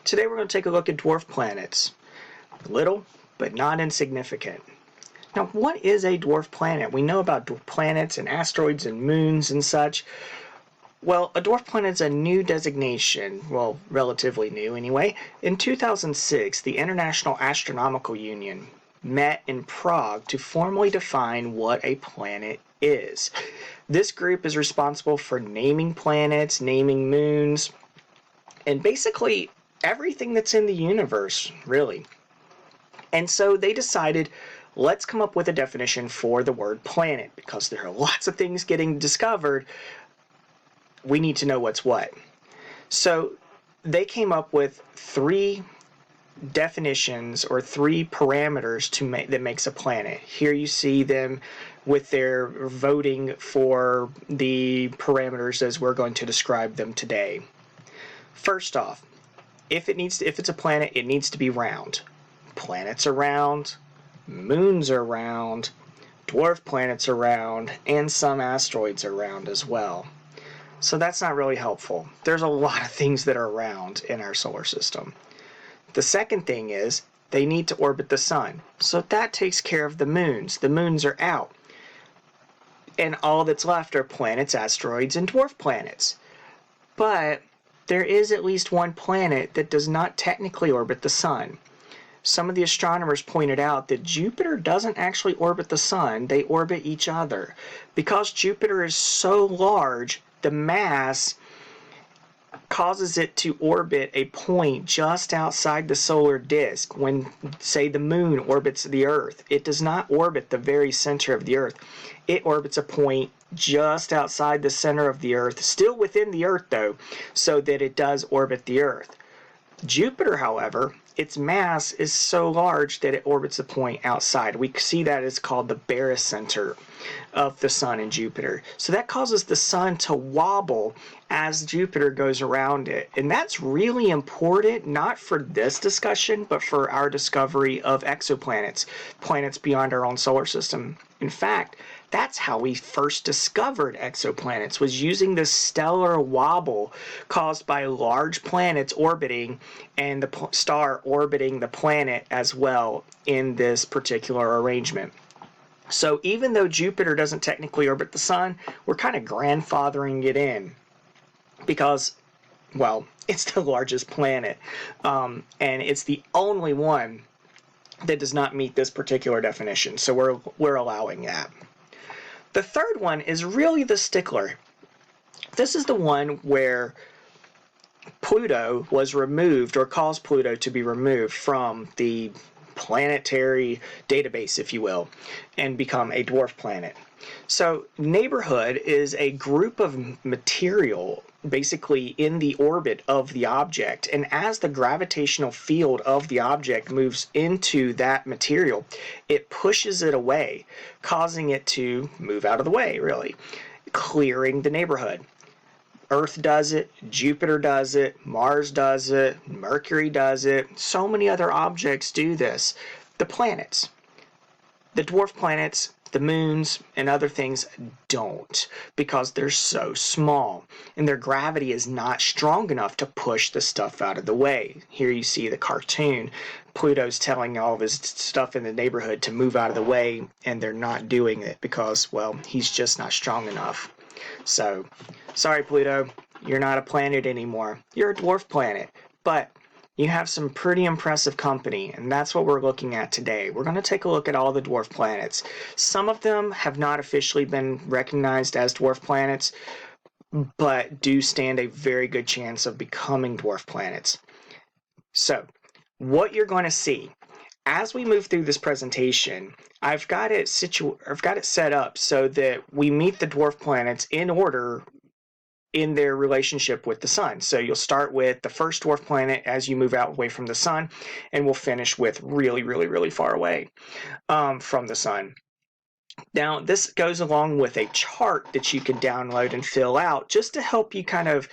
Today we're going to take a look at dwarf planets. Little, but not insignificant. Now, what is a dwarf planet? We know about planets and asteroids and moons and such. Well, a dwarf planet is a new designation, well, relatively new anyway. In 2006, the International Astronomical Union met in Prague to formally define what a planet is. This group is responsible for naming planets, naming moons, and basically everything that's in the universe, really. And so they decided, let's come up with a definition for the word planet, because there are lots of things getting discovered. We need to know what's what. So they came up with three definitions or three parameters that makes a planet. Here you see them with their voting for the parameters as we're going to describe them today. First off, if it's a planet, it needs to be round. Planets are round, moons are round, dwarf planets are round, and some asteroids are round as well. So that's not really helpful. There's a lot of things that are round in our solar system. The second thing is they need to orbit the sun. So that takes care of the moons. The moons are out. And all that's left are planets, asteroids, and dwarf planets. But there is at least one planet that does not technically orbit the sun. Some of the astronomers pointed out that Jupiter doesn't actually orbit the sun, they orbit each other. Because Jupiter is so large, the mass causes it to orbit a point just outside the solar disk. When, say, the moon orbits the Earth, it does not orbit the very center of the Earth. It orbits a point just outside the center of the Earth, still within the Earth though, so that it does orbit the Earth. Jupiter, however, its mass is so large that it orbits a point outside. We see that as called the barycenter of the sun and Jupiter. So that causes the sun to wobble as Jupiter goes around it. And that's really important, not for this discussion, but for our discovery of exoplanets, planets beyond our own solar system. In fact, that's how we first discovered exoplanets, was using this stellar wobble caused by large planets orbiting and the star orbiting the planet as well in this particular arrangement. So even though Jupiter doesn't technically orbit the sun, we're kind of grandfathering it in because, well, it's the largest planet, and it's the only one that does not meet this particular definition. So we're allowing that. The third one is really the stickler. This is the one where Pluto was removed, or caused Pluto to be removed from the planetary database, if you will, and become a dwarf planet. So neighborhood is a group of material basically in the orbit of the object, and as the gravitational field of the object moves into that material, it pushes it away, causing it to move out of the way, really, clearing the neighborhood. Earth does it, Jupiter does it, Mars does it, Mercury does it, so many other objects do this. The planets, the dwarf planets, the moons, and other things don't, because they're so small, and their gravity is not strong enough to push the stuff out of the way. Here you see the cartoon. Pluto's telling all of his stuff in the neighborhood to move out of the way, and they're not doing it because, well, he's just not strong enough. So, sorry Pluto, you're not a planet anymore. You're a dwarf planet, but you have some pretty impressive company, and that's what we're looking at today. We're going to take a look at all the dwarf planets. Some of them have not officially been recognized as dwarf planets, but do stand a very good chance of becoming dwarf planets. So, what you're going to see as we move through this presentation, I've got it set up so that we meet the dwarf planets in order in their relationship with the sun. So you'll start with the first dwarf planet as you move out away from the sun, and we'll finish with really, really, really far away from the sun. Now, this goes along with a chart that you can download and fill out just to help you kind of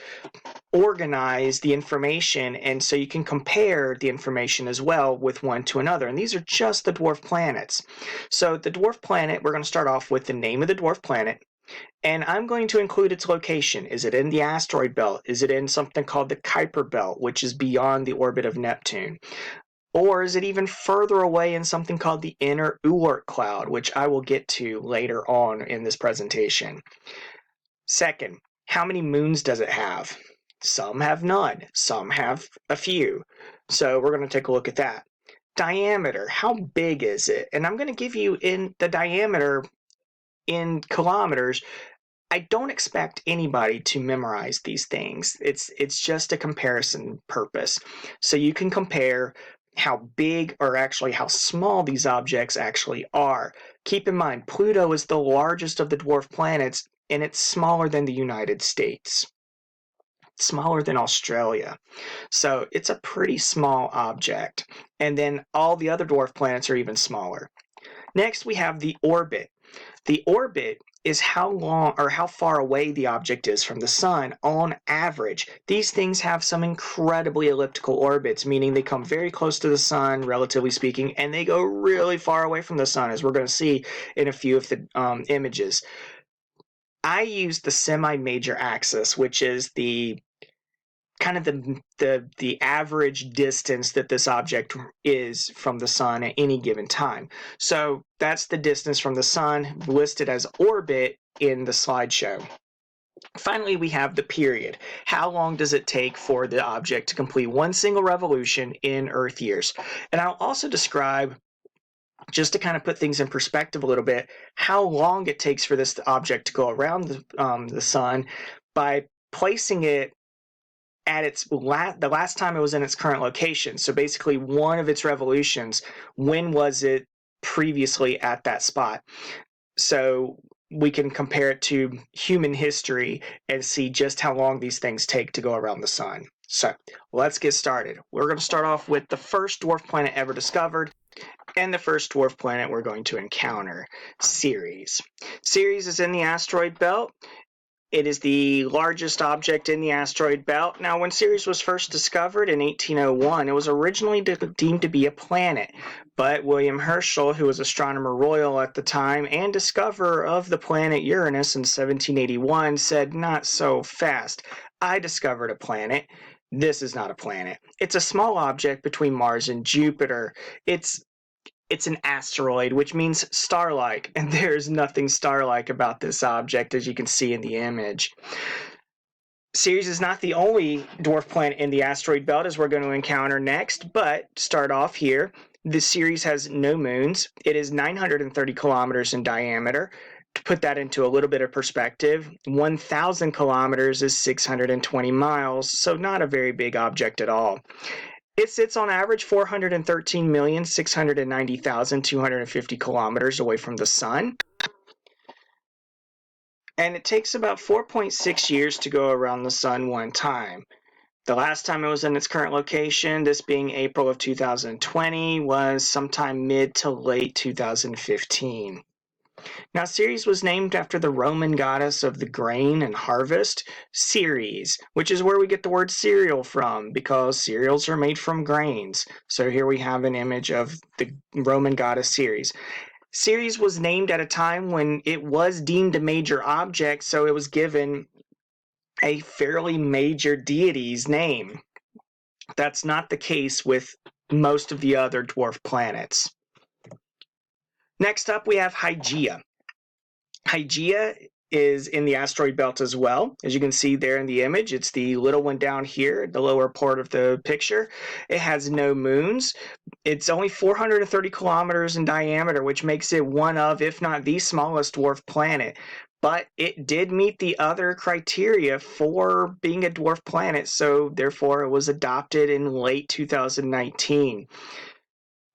organize the information, and so you can compare the information as well with one to another. And these are just the dwarf planets. So the dwarf planet, we're going to start off with the name of the dwarf planet, And I'm going to include its location. Is it in the asteroid belt? Is it in something called the Kuiper belt, which is beyond the orbit of Neptune? Or is it even further away in something called the inner Oort cloud, which I will get to later on in this presentation? Second, how many moons does it have? Some have none, some have a few. So we're going to take a look at that. Diameter, how big is it? And I'm going to give you in the diameter in kilometers. I don't expect anybody to memorize these things. It's just a comparison purpose. So you can compare how big or actually how small these objects actually are. Keep in mind, Pluto is the largest of the dwarf planets, and it's smaller than the United States, smaller than Australia. So it's a pretty small object. And then all the other dwarf planets are even smaller. Next, we have the orbit. The orbit is how long or how far away the object is from the sun on average. These things have some incredibly elliptical orbits, meaning they come very close to the sun, relatively speaking, and they go really far away from the sun, as we're going to see in a few of the images. I use the semi-major axis, which is the kind of the average distance that this object is from the sun at any given time. So that's the distance from the sun listed as orbit in the slideshow. Finally, we have the period. How long does it take for the object to complete one single revolution in Earth years? And I'll also describe, just to kind of put things in perspective a little bit, how long it takes for this object to go around the sun by placing it at the last time it was in its current location. So basically one of its revolutions, when was it previously at that spot? So we can compare it to human history and see just how long these things take to go around the sun. So let's get started. We're going to start off with the first dwarf planet ever discovered, and the first dwarf planet we're going to encounter, Ceres. Ceres is in the asteroid belt. It is the largest object in the asteroid belt. Now, when Ceres was first discovered in 1801, it was originally deemed to be a planet, but William Herschel, who was astronomer royal at the time and discoverer of the planet Uranus in 1781, said, "Not so fast. I discovered a planet. This is not a planet. It's a small object between Mars and Jupiter. It's an asteroid, which means star-like, and there's nothing star-like about this object, as you can see in the image." Ceres is not the only dwarf planet in the asteroid belt, as we're going to encounter next, but start off here. The Ceres has no moons. It is 930 kilometers in diameter. To put that into a little bit of perspective, 1,000 kilometers is 620 miles, so not a very big object at all. It sits on average 413,690,250 kilometers away from the sun. And it takes about 4.6 years to go around the sun one time. The last time it was in its current location, this being April of 2020, was sometime mid to late 2015. Now, Ceres was named after the Roman goddess of the grain and harvest, Ceres, which is where we get the word cereal from, because cereals are made from grains. So here we have an image of the Roman goddess Ceres. Ceres was named at a time when it was deemed a major object, so it was given a fairly major deity's name. That's not the case with most of the other dwarf planets. Next up, we have Haumea. Haumea is in the asteroid belt as well. As you can see there in the image, it's the little one down here, the lower part of the picture. It has no moons. It's only 430 kilometers in diameter, which makes it one of, if not the smallest dwarf planet. But it did meet the other criteria for being a dwarf planet, so therefore it was adopted in late 2019.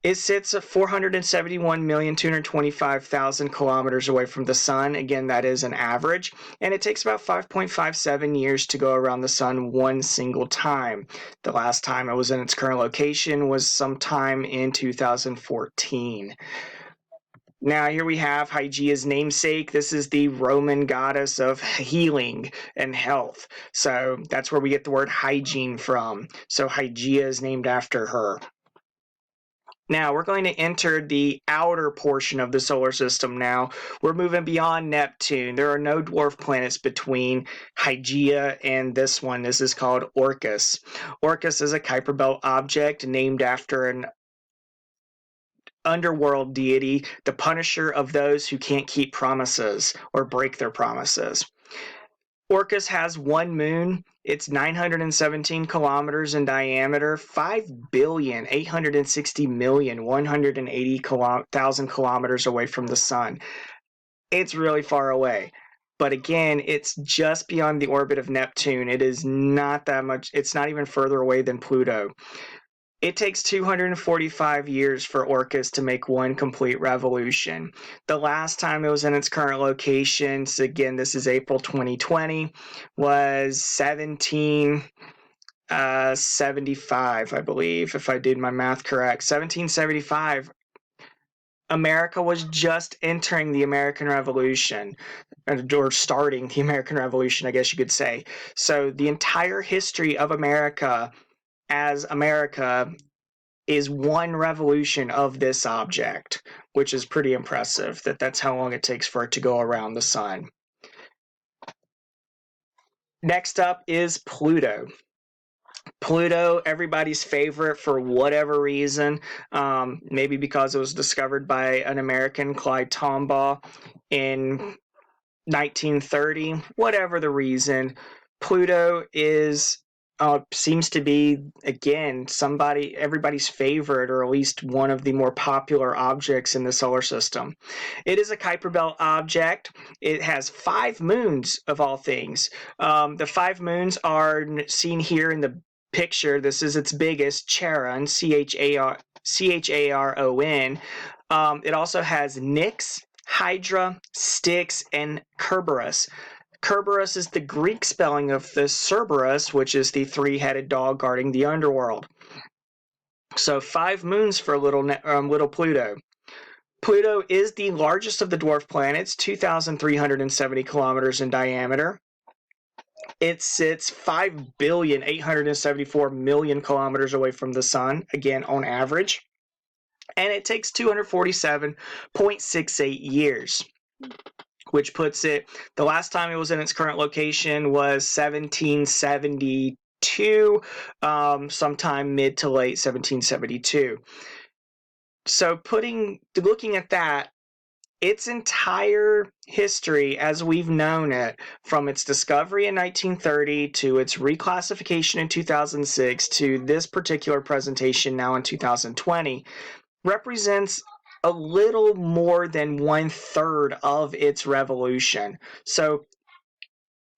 It sits at 471,225,000 kilometers away from the sun. Again, that is an average. And it takes about 5.57 years to go around the sun one single time. The last time it was in its current location was sometime in 2014. Now, here we have Haumea's namesake. This is the Roman goddess of healing and health. So that's where we get the word hygiene from. So Haumea is named after her. Now, we're going to enter the outer portion of the solar system now. We're moving beyond Neptune. There are no dwarf planets between Hygeia and this one. This is called Orcus. Orcus is a Kuiper Belt object named after an underworld deity, the punisher of those who can't keep promises or break their promises. Orcus has one moon. It's 917 kilometers in diameter, 5,860,180,000 kilometers away from the sun. It's really far away. But again, it's just beyond the orbit of Neptune. It is not that much. It's not even further away than Pluto. It takes 245 years for Orcus to make one complete revolution. The last time it was in its current location, so again, this is April 2020, was 1775, I believe, if I did my math correct. 1775, America was just entering the American Revolution, or starting the American Revolution, I guess you could say. So the entire history of America as America is one revolution of this object, which is pretty impressive that's how long it takes for it to go around the sun. Next up is Pluto. Pluto, everybody's favorite for whatever reason, maybe because it was discovered by an American, Clyde Tombaugh, in 1930, whatever the reason. Pluto seems to be, again, everybody's favorite, or at least one of the more popular objects in the solar system. It is a Kuiper Belt object. It has 5 moons, of all things. The 5 moons are seen here in the picture. This is its biggest, Charon, Charon. It also has Nix, Hydra, Styx, and Kerberos. Kerberos is the Greek spelling of the Cerberus, which is the 3-headed dog guarding the underworld. So 5 moons for little Pluto. Pluto is the largest of the dwarf planets, 2,370 kilometers in diameter. It sits 5,874,000,000 kilometers away from the sun, again on average. And it takes 247.68 years, which puts it, the last time it was in its current location was 1772, sometime mid to late 1772. So looking at that, its entire history as we've known it, from its discovery in 1930 to its reclassification in 2006 to this particular presentation now in 2020, represents a little more than 1/3 of its revolution. So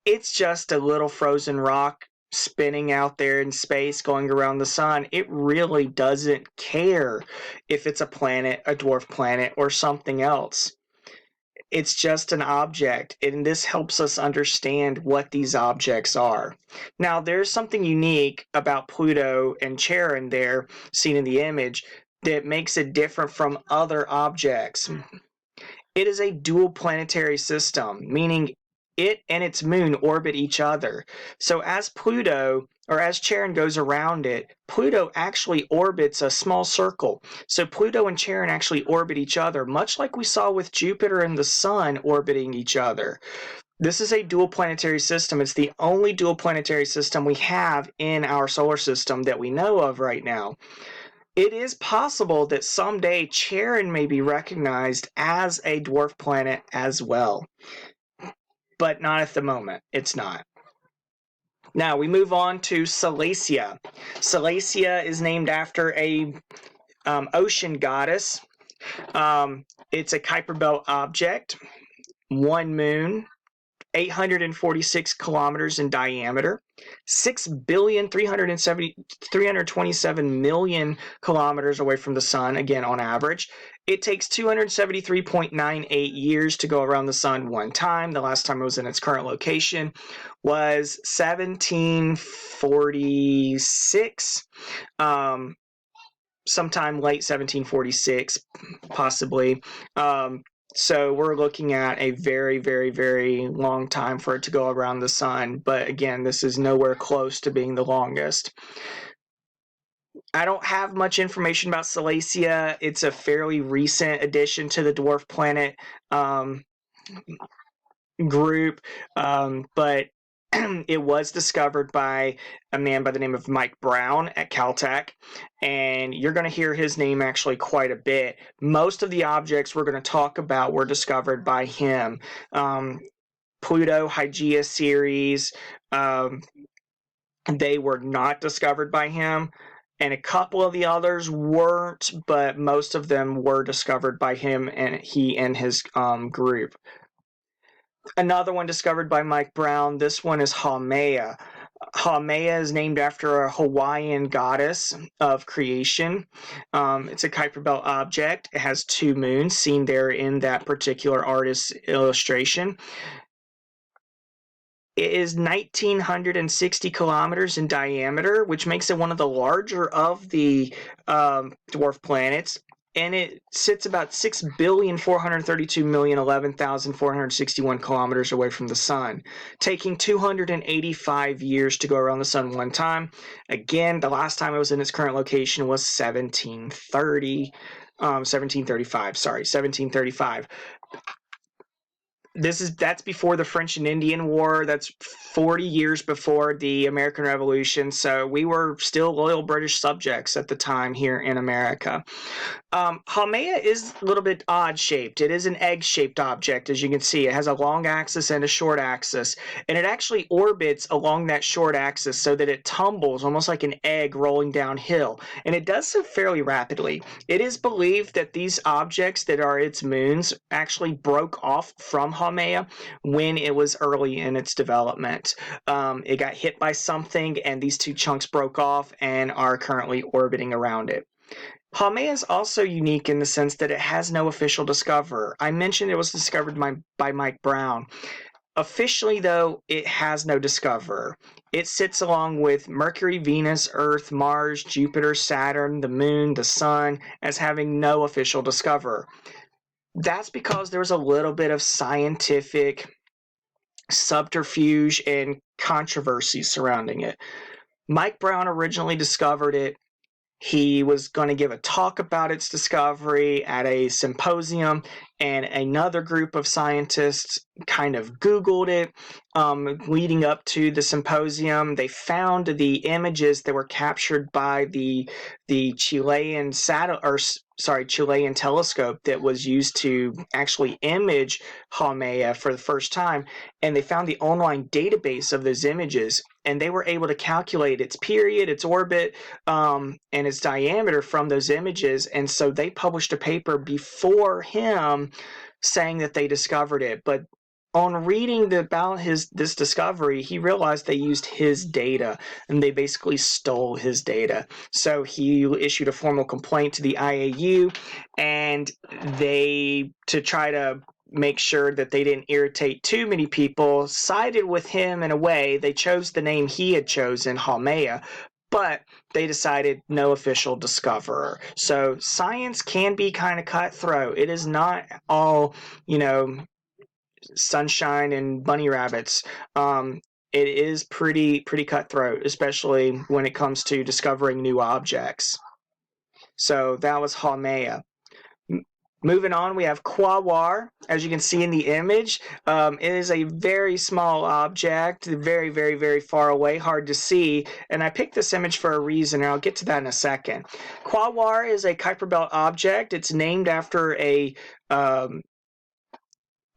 it's just a little frozen rock spinning out there in space going around the sun. It really doesn't care if it's a planet, a dwarf planet, or something else. It's just an object, and this helps us understand what these objects are. Now, there's something unique about Pluto and Charon there, seen in the image, that makes it different from other objects. It is a dual planetary system, meaning it and its moon orbit each other. So as Charon goes around it, Pluto actually orbits a small circle. So Pluto and Charon actually orbit each other, much like we saw with Jupiter and the Sun orbiting each other. This is a dual planetary system. It's the only dual planetary system we have in our solar system that we know of right now. It is possible that someday Charon may be recognized as a dwarf planet as well, but not at the moment. It's not. Now we move on to Salacia. Salacia is named after a ocean goddess. It's a Kuiper Belt object, 1 moon, 846 kilometers in diameter, 6,327,000,000 kilometers away from the sun, again on average. It takes 273.98 years to go around the sun one time. The last time it was in its current location was 1746, sometime late 1746, possibly. So we're looking at a very, very, very long time for it to go around the sun. But again, this is nowhere close to being the longest. I don't have much information about Salacia. It's a fairly recent addition to the Dwarf Planet group, but it was discovered by a man by the name of Mike Brown at Caltech, and you're going to hear his name actually quite a bit. Most of the objects we're going to talk about were discovered by him. Pluto, Hygeia series, they were not discovered by him. And a couple of the others weren't, but most of them were discovered by him and he and his group. Another one discovered by Mike Brown. This one is Haumea. Haumea is named after a Hawaiian goddess of creation. It's a Kuiper Belt object. It has 2 moons seen there in that particular artist's illustration. It is 1,960 kilometers in diameter, which makes it one of the larger of the dwarf planets. And it sits about 6,432,011,461 kilometers away from the sun, taking 285 years to go around the sun one time. Again, the last time it was in its current location was 1735. That's before the French and Indian War. That's 40 years before the American Revolution. So we were still loyal British subjects at the time here in America. Haumea is a little bit odd shaped. It is an egg-shaped object, as you can see. It has a long axis and a short axis, and it actually orbits along that short axis so that it tumbles almost like an egg rolling downhill, and it does so fairly rapidly. It is believed that these objects that are its moons actually broke off from Haumea when it was early in its development. It got hit by something, and these 2 chunks broke off and are currently orbiting around it. Haumea is also unique in the sense that it has no official discoverer. I mentioned it was discovered by Mike Brown. Officially, though, it has no discoverer. It sits along with Mercury, Venus, Earth, Mars, Jupiter, Saturn, the Moon, the Sun, as having no official discoverer. That's because there's a little bit of scientific subterfuge and controversy surrounding it. Mike Brown originally discovered it. He was going to give a talk about its discovery at a symposium, and another group of scientists kind of Googled it leading up to the symposium. They found the images that were captured by the Chilean Chilean telescope that was used to actually image Haumea for the first time, and they found the online database of those images, and they were able to calculate its period, its orbit, and its diameter from those images. And so they published a paper before him saying that they discovered it. But on reading about this discovery, he realized they used his data, and they basically stole his data. So he issued a formal complaint to the IAU, and to try to make sure that they didn't irritate too many people, sided with him in a way. They chose the name he had chosen, Haumea, but they decided no official discoverer. So science can be kind of cutthroat. It is not all, sunshine and bunny rabbits. It is pretty cutthroat, especially when it comes to discovering new objects. So that was Haumea. Moving on, we have Qua Waar. As you can see in the image, it is a very small object, very, very, very far away, hard to see. And I picked this image for a reason, and I'll get to that in a second. Qua Waar is a Kuiper Belt object. It's named after a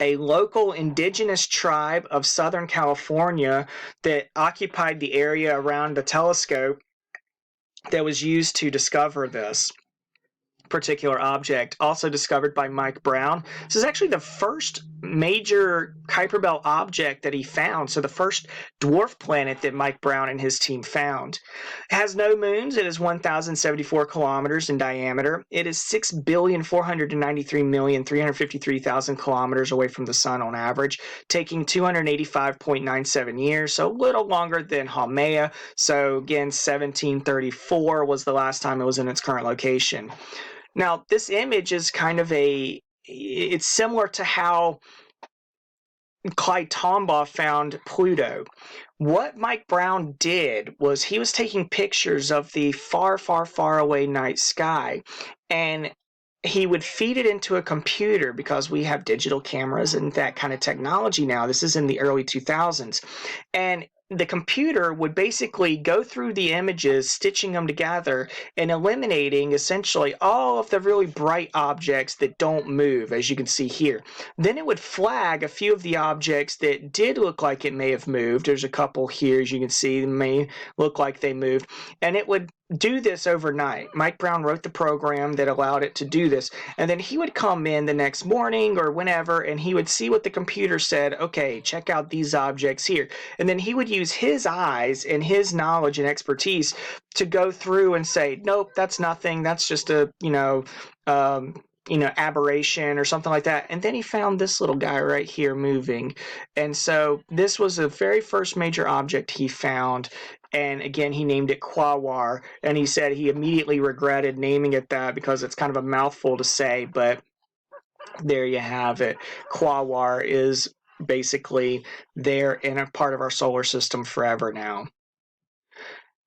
local indigenous tribe of Southern California that occupied the area around the telescope that was used to discover this particular object, also discovered by Mike Brown. This is actually the first major Kuiper Belt object that he found, so the first dwarf planet that Mike Brown and his team found. It has no moons. It is 1,074 kilometers in diameter. It is 6,493,353,000 kilometers away from the sun on average, taking 285.97 years, so a little longer than Haumea. So again, 1734 was the last time it was in its current location. Now, this image is kind of it's similar to how Clyde Tombaugh found Pluto. What Mike Brown did was he was taking pictures of the far, far, far away night sky, and he would feed it into a computer because we have digital cameras and that kind of technology now. This is in the early 2000s. And the computer would basically go through the images, stitching them together and eliminating essentially all of the really bright objects that don't move, as you can see here. Then it would flag a few of the objects that did look like it may have moved. There's a couple here, as you can see, that may look like they moved. And it would do this overnight. Mike Brown wrote the program that allowed it to do this. And then he would come in the next morning or whenever, and he would see what the computer said. Okay, check out these objects here. And then he would use his eyes and his knowledge and expertise to go through and say, nope, that's nothing. That's just a, aberration or something like that. And then he found this little guy right here moving. And so this was the very first major object he found. And again, he named it Qua Waar. And he said he immediately regretted naming it that because it's kind of a mouthful to say. But there you have it. Qua Waar is basically there in a part of our solar system forever now.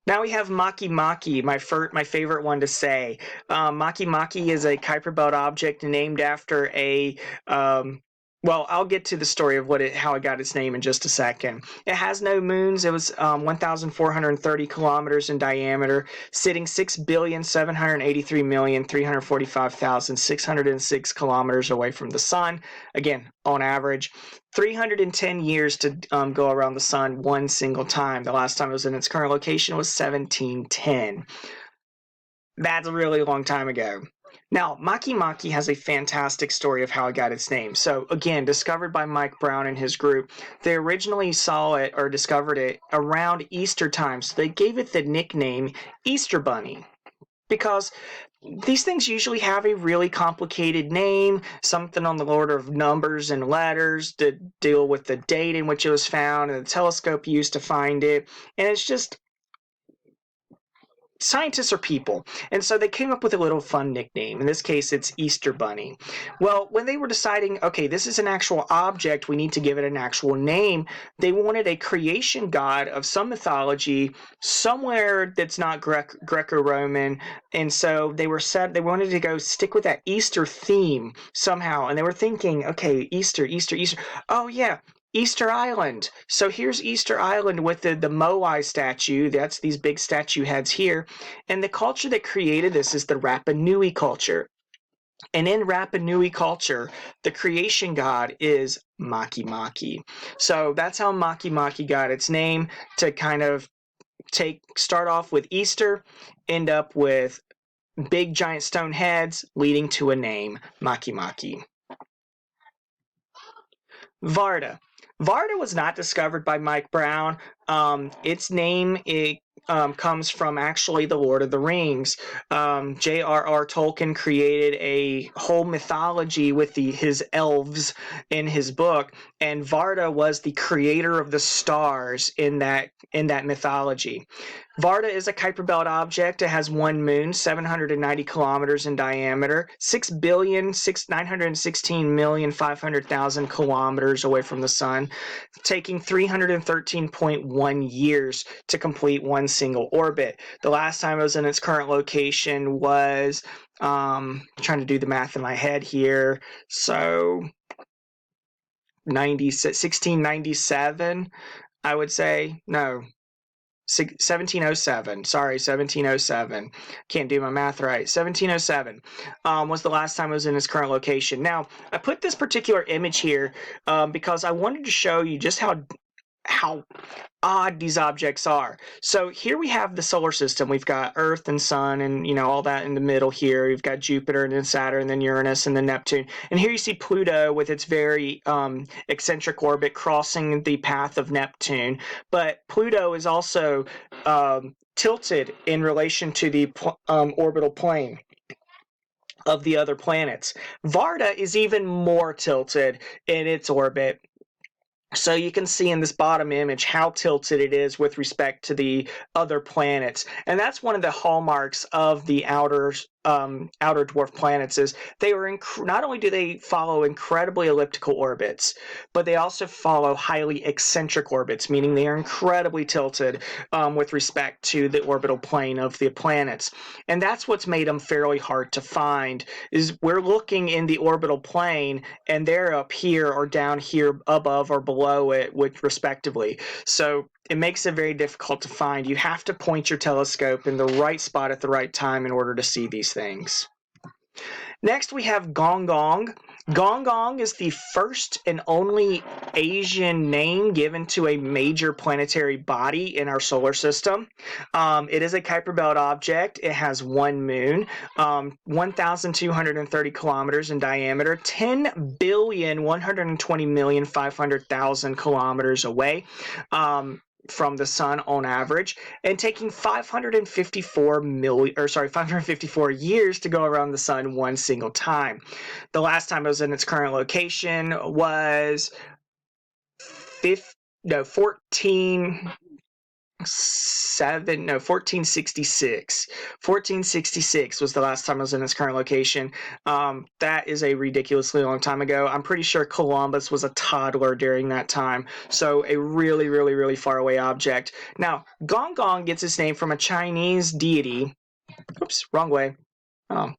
Now we have Makemake, my favorite one to say. Makemake is a Kuiper Belt object named after a well, I'll get to the story of how it got its name in just a second. It has no moons. It was 1,430 kilometers in diameter, sitting 6,783,345,606 kilometers away from the sun. Again, on average, 310 years to go around the sun one single time. The last time it was in its current location was 1710. That's a really long time ago. Now, Makemake has a fantastic story of how it got its name. So, again, discovered by Mike Brown and his group. They originally saw it or discovered it around Easter time, so they gave it the nickname Easter Bunny. Because these things usually have a really complicated name, something on the order of numbers and letters to deal with the date in which it was found and the telescope used to find it. And it's just, scientists are people, and so they came up with a little fun nickname. In this case, it's Easter Bunny. Well, when they were deciding, okay, this is an actual object, we need to give it an actual name, they wanted a creation god of some mythology somewhere that's not Greco-Roman, and so they wanted to go stick with that Easter theme somehow, and they were thinking, okay, Easter. Oh yeah, Easter Island. So here's Easter Island with the Moai statue. That's these big statue heads here. And the culture that created this is the Rapa Nui culture. And in Rapa Nui culture, the creation god is Makemake. So that's how Makemake got its name, to kind of start off with Easter, end up with big giant stone heads, leading to a name, Makemake. Varda. Varda was not discovered by Mike Brown. Its name comes from actually the Lord of the Rings. J.R.R. Tolkien created a whole mythology with his elves in his book, and Varda was the creator of the stars in that mythology. Varda is a Kuiper Belt object. It has one moon, 790 kilometers in diameter, 6,916,500,000 kilometers away from the sun, taking 313.1 years to complete one single orbit. The last time it was in its current location was, trying to do the math in my head here, so 1697, I would say. No. 1707. Sorry, 1707. Can't do my math right. 1707 was the last time it was in its current location. Now, I put this particular image here because I wanted to show you just how odd these objects are. So here we have the solar system. We've got Earth and Sun and all that in the middle here. We've got Jupiter and then Saturn and then Uranus and then Neptune. And here you see Pluto with its very eccentric orbit crossing the path of Neptune. But Pluto is also tilted in relation to the orbital plane of the other planets. Varda is even more tilted in its orbit. So you can see in this bottom image how tilted it is with respect to the other planets. And that's one of the hallmarks of the outer outer dwarf planets is they were not only do they follow incredibly elliptical orbits, but they also follow highly eccentric orbits, meaning they are incredibly tilted with respect to the orbital plane of the planets. And that's what's made them fairly hard to find, is we're looking in the orbital plane and they're up here or down here above or below it, with respectively. So it makes it very difficult to find. You have to point your telescope in the right spot at the right time in order to see these things. Next, we have Gong Gong. Gong Gong is the first and only Asian name given to a major planetary body in our solar system. It is a Kuiper Belt object. It has one moon, 1,230 kilometers in diameter, 10,120,500,000 kilometers away. From the sun on average, and taking 554 years to go around the sun one single time. The last time it was in its current location was 1466. 1466 was the last time it was in its current location. That is a ridiculously long time ago. I'm pretty sure Columbus was a toddler during that time. So a really, really, really far away object. Now, Gong Gong gets its name from a Chinese deity. Oops, wrong way. A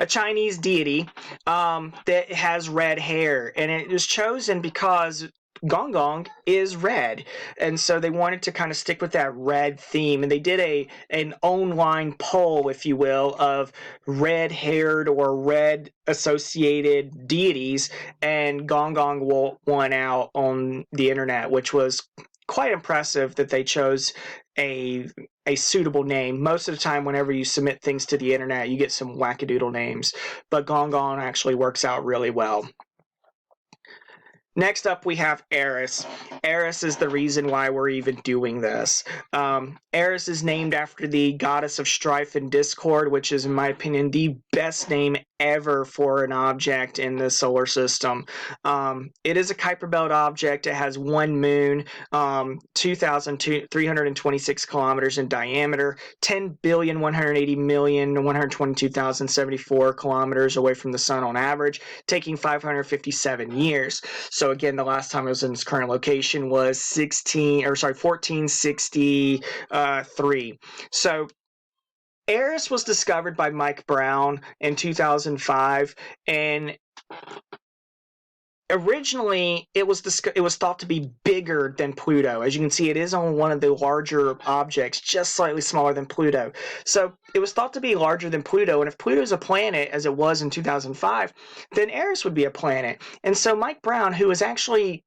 Chinese deity that has red hair, and it was chosen because Gong Gong is red, and so they wanted to kind of stick with that red theme, and they did an online poll, if you will, of red-haired or red-associated deities, and Gong Gong won out on the internet, which was quite impressive that they chose a suitable name. Most of the time, whenever you submit things to the internet, you get some wackadoodle names, but Gong Gong actually works out really well. Next up, we have Eris. Eris is the reason why we're even doing this. Eris is named after the goddess of strife and discord, which is, in my opinion, the best name ever for an object in the solar system. It is a Kuiper Belt object. It has one moon, 2,326 kilometers in diameter, 10,180,122,074 kilometers away from the sun on average, taking 557 years. So again, the last time it was in its current location was 1463. So Eris was discovered by Mike Brown in 2005, and originally it was thought to be bigger than Pluto. As you can see, it is on one of the larger objects, just slightly smaller than Pluto. So it was thought to be larger than Pluto, and if Pluto is a planet, as it was in 2005, then Eris would be a planet. And so Mike Brown, who was actually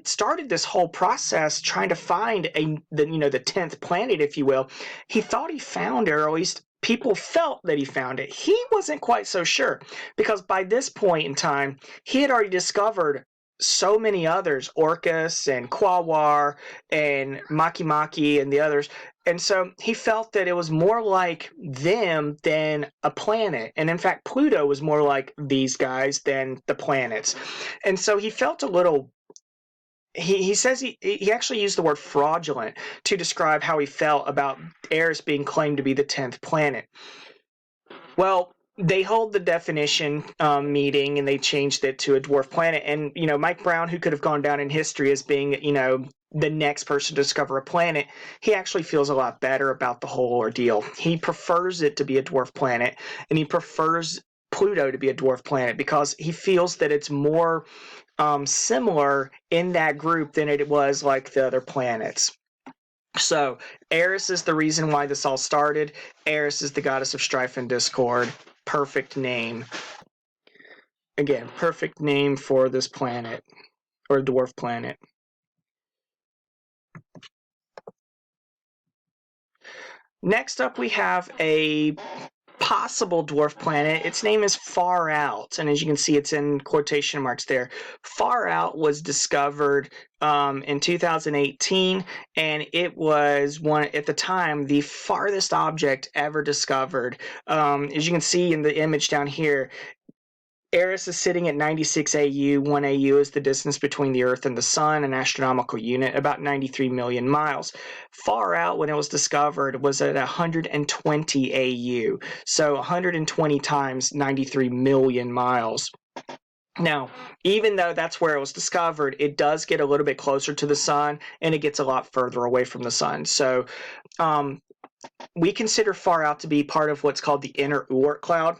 started this whole process trying to find the 10th planet, if you will, he thought he found it, or at least people felt that he found it. He wasn't quite so sure, because by this point in time, he had already discovered so many others, Orcus and Qua Waar and Makemake and the others. And so he felt that it was more like them than a planet. And in fact, Pluto was more like these guys than the planets. And so he felt a little... He says he actually used the word fraudulent to describe how he felt about Eris being claimed to be the 10th planet. Well, they hold the definition meeting, and they changed it to a dwarf planet. And, Mike Brown, who could have gone down in history as being, the next person to discover a planet, he actually feels a lot better about the whole ordeal. He prefers it to be a dwarf planet, and he prefers Pluto to be a dwarf planet because he feels that it's more similar in that group than it was like the other planets. So Eris is the reason why this all started. Eris is the goddess of strife and discord. Perfect name. Again, perfect name for this planet, or dwarf planet. Next up, we have a possible dwarf planet. Its name is Far Out, and as you can see, it's in quotation marks there. Far Out was discovered in 2018, and it was at the time, the farthest object ever discovered. As you can see in the image down here, Eris is sitting at 96 AU. 1 AU is the distance between the Earth and the Sun, an astronomical unit, about 93 million miles. Far out, when it was discovered, was at 120 AU, so 120 times 93 million miles. Now, even though that's where it was discovered, it does get a little bit closer to the Sun, and it gets a lot further away from the Sun. So we consider far out to be part of what's called the inner Oort cloud.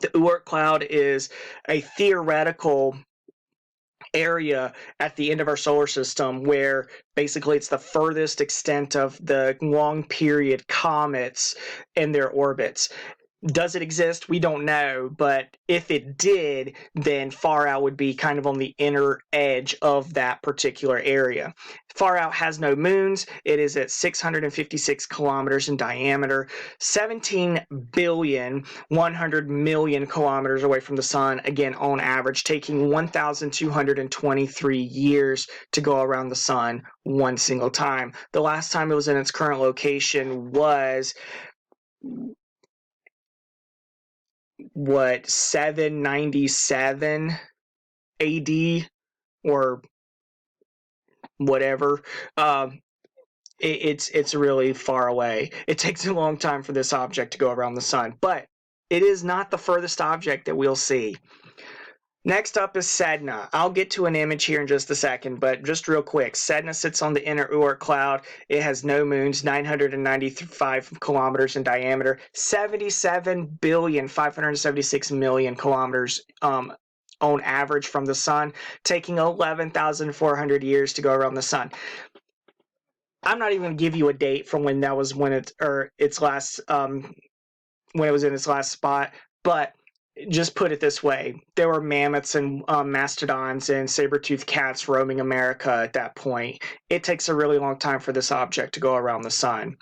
The Oort cloud is a theoretical area at the end of our solar system where basically it's the furthest extent of the long period comets and their orbits. Does it exist? We don't know, but if it did, then far out would be kind of on the inner edge of that particular area. Far out has no moons. It is at 656 kilometers in diameter, 17,100,000,000 kilometers away from the Sun, again on average, taking 1,223 years to go around the Sun one single time. The last time it was in its current location was 797 AD or whatever. It's really far away. It takes a long time for this object to go around the Sun, but it is not the furthest object that we'll see. Next up is Sedna. I'll get to an image here in just a second, but just real quick, Sedna sits on the inner Oort cloud. It has no moons, 995 kilometers in diameter, 77,576,000,000 kilometers on average from the Sun, taking 11,400 years to go around the Sun. I'm not even going to give you a date from when that was when it was in its last spot, but just put it this way, there were mammoths and mastodons and saber-toothed cats roaming America at that point. It takes a really long time for this object to go around the Sun.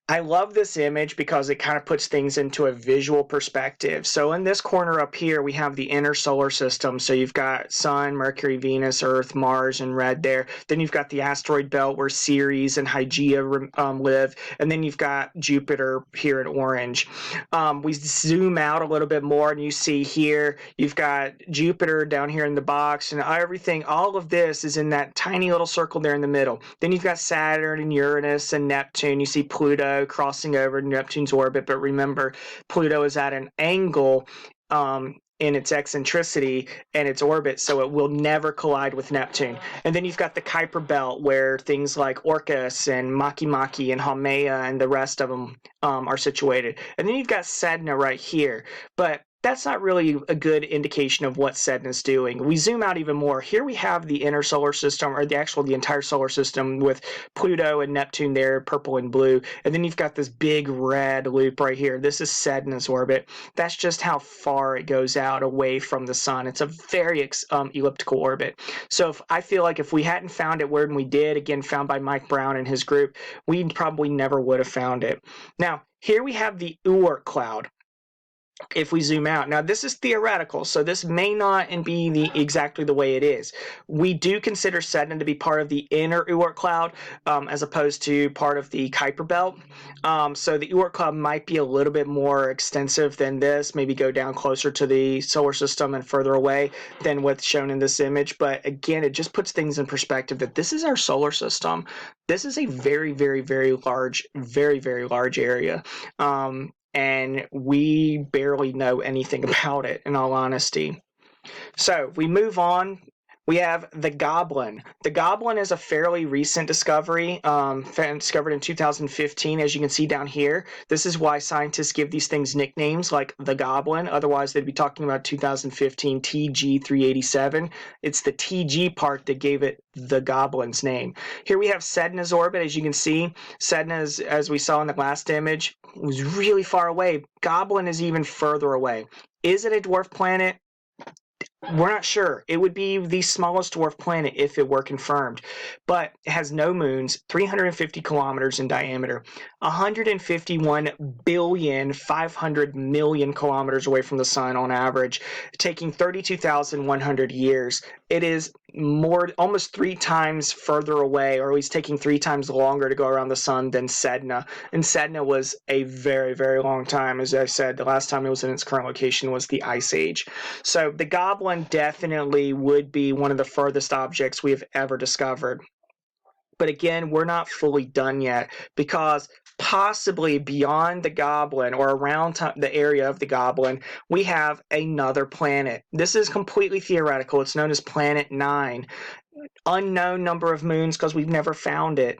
I love this image because it kind of puts things into a visual perspective. So in this corner up here, we have the inner solar system. So you've got Sun, Mercury, Venus, Earth, Mars in red there. Then you've got the asteroid belt where Ceres and Hygeia live. And then you've got Jupiter here in orange. We zoom out a little bit more and you see here, you've got Jupiter down here in the box and everything. All of this is in that tiny little circle there in the middle. Then you've got Saturn and Uranus and Neptune. You see Pluto crossing over Neptune's orbit, but remember, Pluto is at an angle in its eccentricity and its orbit, so it will never collide with Neptune. And then you've got the Kuiper Belt, where things like Orcus and Makemake and Haumea and the rest of them are situated. And then you've got Sedna right here, but that's not really a good indication of what Sedna's doing. We zoom out even more. Here we have the inner solar system, or the entire solar system with Pluto and Neptune there, purple and blue. And then you've got this big red loop right here. This is Sedna's orbit. That's just how far it goes out away from the Sun. It's a very elliptical orbit. So I feel like if we hadn't found it when we did, again, found by Mike Brown and his group, we probably never would have found it. Now, here we have the Oort cloud. If we zoom out, now this is theoretical, so this may not be exactly the way it is. We do consider Sedna to be part of the inner Oort cloud as opposed to part of the Kuiper Belt. So the Oort cloud might be a little bit more extensive than this, maybe go down closer to the solar system and further away than what's shown in this image. But again, it just puts things in perspective that this is our solar system. This is a very, very, very large area. And we barely know anything about it, in all honesty. So we move on. We have the Goblin. The Goblin is a fairly recent discovery, discovered in 2015, as you can see down here. This is why scientists give these things nicknames like the Goblin. Otherwise, they'd be talking about 2015 TG387. It's the TG part that gave it the Goblin's name. Here we have Sedna's orbit. As you can see, Sedna, as we saw in the last image, was really far away. Goblin is even further away. Is it a dwarf planet? We're not sure. It would be the smallest dwarf planet if it were confirmed, but it has no moons, 350 kilometers in diameter, 151 billion 500 million kilometers away from the sun on average, taking 32,100 years. It is almost 3 times further away, or at least taking 3 times longer to go around the sun than Sedna. And Sedna was a very, very long time. As I said, the last time it was in its current location was the Ice Age. So the Goblin definitely would be one of the furthest objects we have ever discovered. But again, we're not fully done yet, because possibly beyond the Goblin, or around the area of the Goblin, we have another planet. This is completely theoretical. It's known as Planet 9. Unknown number of moons because we've never found it.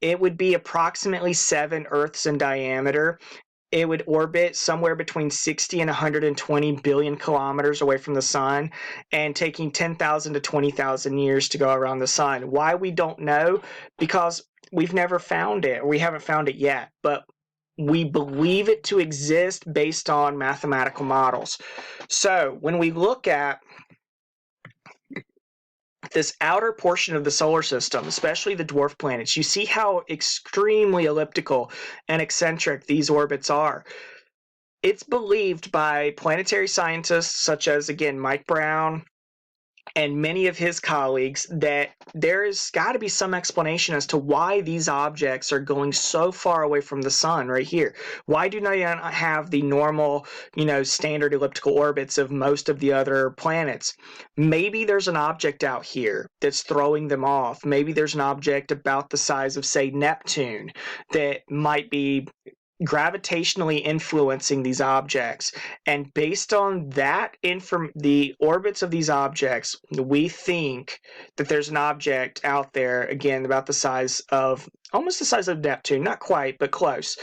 It would be approximately 7 Earths in diameter. It would orbit somewhere between 60 and 120 billion kilometers away from the sun, and taking 10,000 to 20,000 years to go around the sun. Why, we don't know, because we've never found it, or we haven't found it yet, but we believe it to exist based on mathematical models. So when we look at this outer portion of the solar system, especially the dwarf planets, you see how extremely elliptical and eccentric these orbits are. It's believed by planetary scientists such as, again, Mike Brown and many of his colleagues, that there has got to be some explanation as to why these objects are going so far away from the sun right here. Why do they not have the normal, standard elliptical orbits of most of the other planets? Maybe there's an object out here that's throwing them off. Maybe there's an object about the size of, say, Neptune that might be gravitationally influencing these objects, and based on that the orbits of these objects, we think that there's an object out there, again, about the size of, almost the size of Neptune, not quite, but close.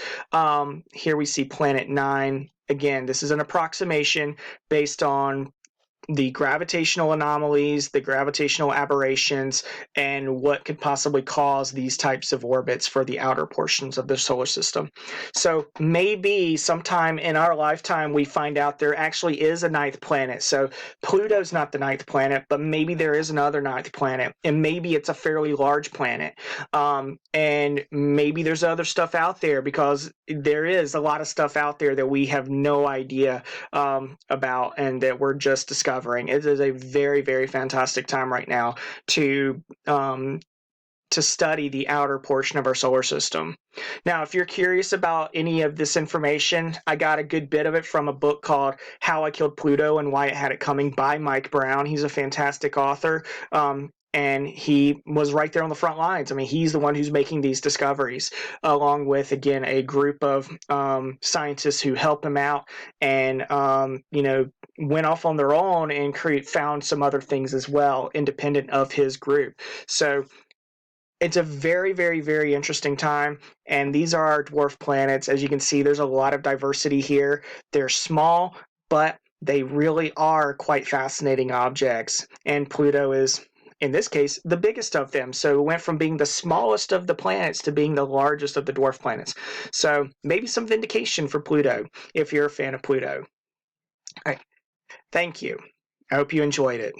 Here we see Planet 9. Again, this is an approximation based on the gravitational anomalies, the gravitational aberrations, and what could possibly cause these types of orbits for the outer portions of the solar system. So maybe sometime in our lifetime we find out there actually is a 9th planet. So Pluto's not the 9th planet, but maybe there is another 9th planet, and maybe it's a fairly large planet. And maybe there's other stuff out there, because there is a lot of stuff out there that we have no idea about, and that we're just discovering. It is a very, very fantastic time right now to study the outer portion of our solar system. Now, if you're curious about any of this information, I got a good bit of it from a book called How I Killed Pluto and Why It Had It Coming by Mike Brown. He's a fantastic author. And he was right there on the front lines. I mean, he's the one who's making these discoveries, along with, again, a group of scientists who helped him out, and went off on their own and found some other things as well, independent of his group. So it's a very, very, very interesting time, and these are our dwarf planets. As you can see, there's a lot of diversity here. They're small, but they really are quite fascinating objects, and Pluto is, in this case, the biggest of them. So it went from being the smallest of the planets to being the largest of the dwarf planets. So maybe some vindication for Pluto if you're a fan of Pluto. All right. Thank you. I hope you enjoyed it.